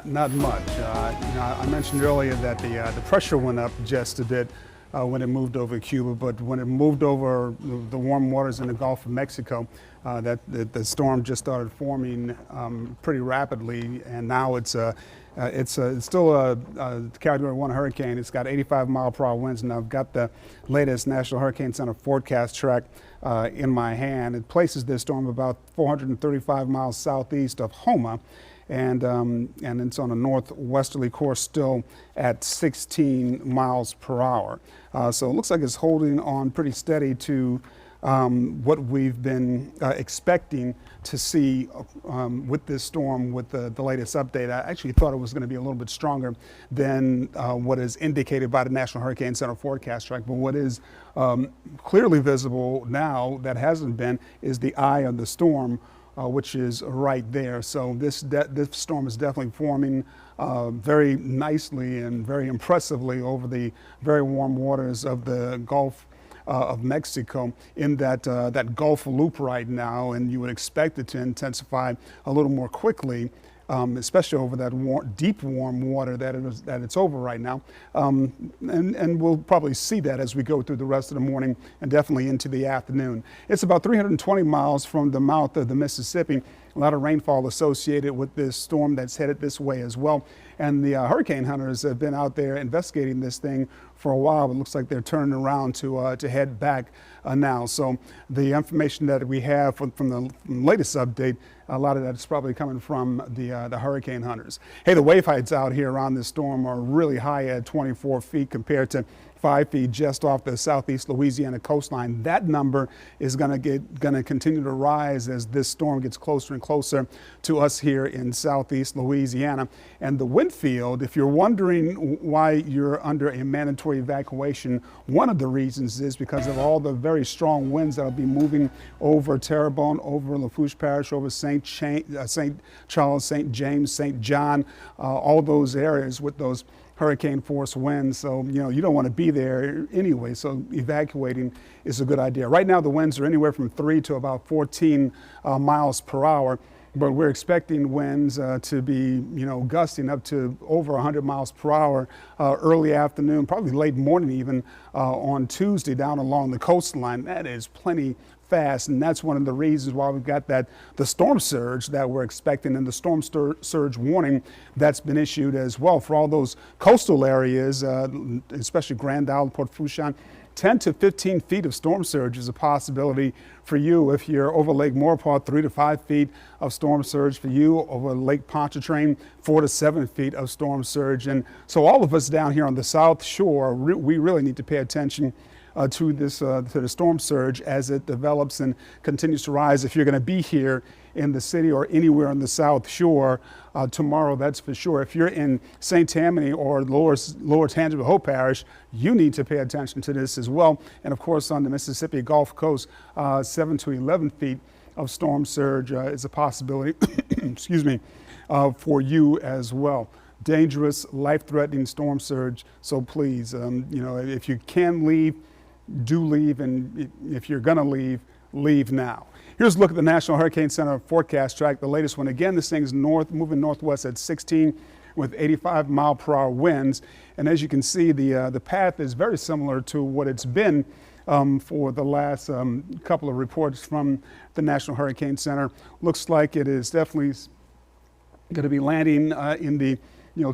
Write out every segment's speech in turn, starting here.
Not much. I mentioned earlier that the pressure went up just a bit when it moved over Cuba, but when it moved over the warm waters in the Gulf of Mexico, the storm just started forming pretty rapidly, and now it's still a Category 1 hurricane. It's got 85-mile-per-hour winds, and I've got the latest National Hurricane Center forecast track in my hand. It places this storm about 435 miles southeast of Homa. And it's on a northwesterly course still at 16 miles per hour. So it looks like it's holding on pretty steady to what we've been expecting to see with this storm with the latest update. I actually thought it was going to be a little bit stronger than what is indicated by the National Hurricane Center forecast track. But what is clearly visible now that hasn't been is the eye of the storm, which is right there. So this storm is definitely forming very nicely and very impressively over the very warm waters of the Gulf of Mexico in that Gulf loop right now, and you would expect it to intensify a little more quickly, especially over that deep warm water that it's over right now. And we'll probably see that as we go through the rest of the morning and definitely into the afternoon. It's about 320 miles from the mouth of the Mississippi. A lot of rainfall associated with this storm that's headed this way as well. And the hurricane hunters have been out there investigating this thing for a while. It looks like they're turning around to head back now. So the information that we have from the latest update, a lot of that is probably coming from the hurricane hunters. Hey, the wave heights out here around this storm are really high at 24 feet compared to 5 feet just off the southeast Louisiana coastline. That number is going to continue to rise as this storm gets closer and closer to us here in southeast Louisiana. And the wind field, if you're wondering why you're under a mandatory evacuation, one of the reasons is because of all the very strong winds that will be moving over Terrebonne, over Lafourche Parish, over St. Charles, St. James, St. John, all those areas with those hurricane force winds. So, you don't want to be there anyway. So evacuating is a good idea. Right now, the winds are anywhere from 3 to about 14 miles per hour. But we're expecting winds to be, gusting up to over 100 miles per hour early afternoon, probably late morning even on Tuesday down along the coastline. That is plenty fast, and that's one of the reasons why we've got the storm surge that we're expecting, and the storm surge warning that's been issued as well for all those coastal areas, especially Grand Isle, Port Fourchon. 10 to 15 feet of storm surge is a possibility for you if you're over Lake Maurepas. 3 to 5 feet of storm surge for you over Lake Pontchartrain. 4 to 7 feet of storm surge. And so all of us down here on the South Shore, we really need to pay attention to the storm surge as it develops and continues to rise. If you're going to be here in the city or anywhere on the South Shore tomorrow, that's for sure. If you're in St. Tammany or Lower Tangipahoa Hope Parish, you need to pay attention to this as well. And of course, on the Mississippi Gulf Coast, 7 to 11 feet of storm surge is a possibility, excuse me, for you as well. Dangerous, life-threatening storm surge. So please, if you can leave, do leave, and if you're going to leave now. Here's a look at the National Hurricane Center forecast track, the latest one. Again, this thing's moving northwest at 16 with 85-mile-per-hour winds. And as you can see, the path is very similar to what it's been for the last couple of reports from the National Hurricane Center. Looks like it is definitely going to be landing in the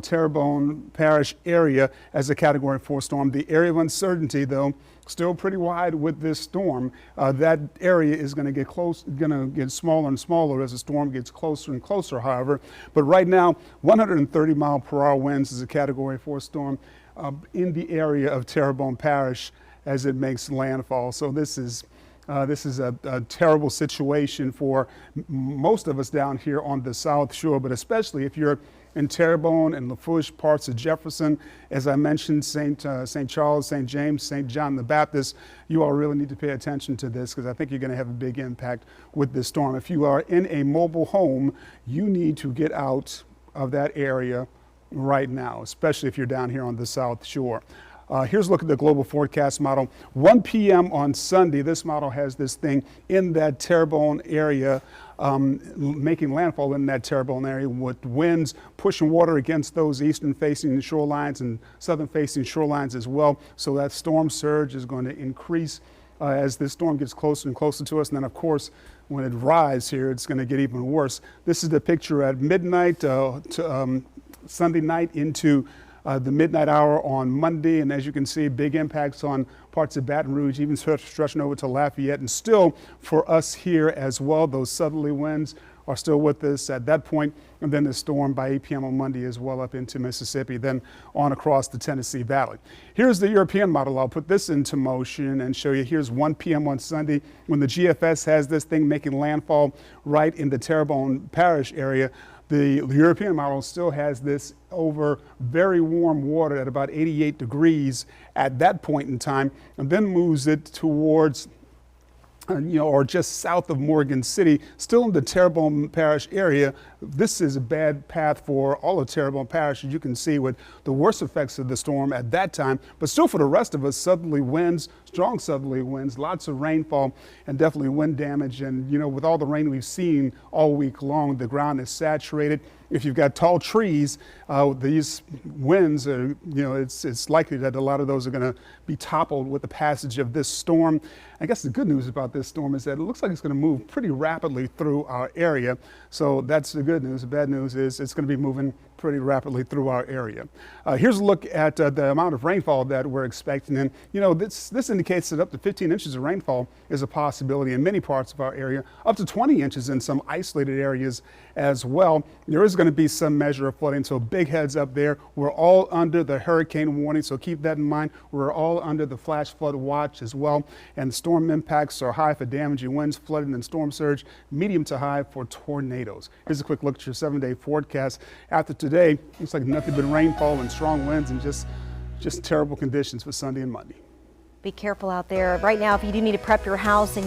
Terrebonne Parish area as a Category 4 storm. The area of uncertainty, though, still pretty wide with this storm. That area is going to get smaller and smaller as the storm gets closer and closer, however. But right now, 130-mile-per-hour winds is a Category 4 storm in the area of Terrebonne Parish as it makes landfall. So this is a terrible situation for most of us down here on the South Shore, but especially if you're in Terrebonne and Lafourche, parts of Jefferson, as I mentioned, St. Charles, St. James, St. John the Baptist. You all really need to pay attention to this because I think you're going to have a big impact with this storm. If you are in a mobile home, you need to get out of that area right now, especially if you're down here on the South Shore. Here's a look at the global forecast model. 1 p.m. on Sunday, this model has this thing in that Terrebonne area, making landfall in that Terrebonne area with winds pushing water against those eastern facing shorelines and southern facing shorelines as well. So that storm surge is going to increase as this storm gets closer and closer to us. And then, of course, when it rises here, it's going to get even worse. This is the picture at midnight, Sunday night into the midnight hour on Monday. And as you can see, big impacts on parts of Baton Rouge, even stretching over to Lafayette. And still for us here as well, those southerly winds are still with us at that point. And then the storm by 8 p.m. on Monday as well up into Mississippi, then on across the Tennessee Valley. Here's the European model. I'll put this into motion and show you. Here's 1 p.m. on Sunday when the GFS has this thing making landfall right in the Terrebonne Parish area. The European model still has this over very warm water at about 88 degrees at that point in time, and then moves it towards or just south of Morgan City, still in the Terrebonne Parish area. This is a bad path for all of Terrebonne Parish, as you can see, with the worst effects of the storm at that time. But still for the rest of us, southerly winds, strong southerly winds, lots of rainfall, and definitely wind damage. And, with all the rain we've seen all week long, the ground is saturated. If you've got tall trees, these winds are, it's likely that a lot of those are going to be toppled with the passage of this storm. I guess the good news about this storm is that it looks like it's going to move pretty rapidly through our area. So that's the good news. The bad news is it's going to be moving pretty rapidly through our area. Here's a look at the amount of rainfall that we're expecting. And, this indicates that up to 15 inches of rainfall is a possibility in many parts of our area, up to 20 inches in some isolated areas as well. There is going to be some measure of flooding, so big heads up there. We're all under the hurricane warning, so keep that in mind. We're all under the flash flood watch as well. And storm impacts are high for damaging winds, flooding, and storm surge, medium to high for tornadoes. Here's a quick look at your 7-day forecast. After today, looks like nothing but rainfall and strong winds and just terrible conditions for Sunday and Monday. Be careful out there. Right now, if you do need to prep your house and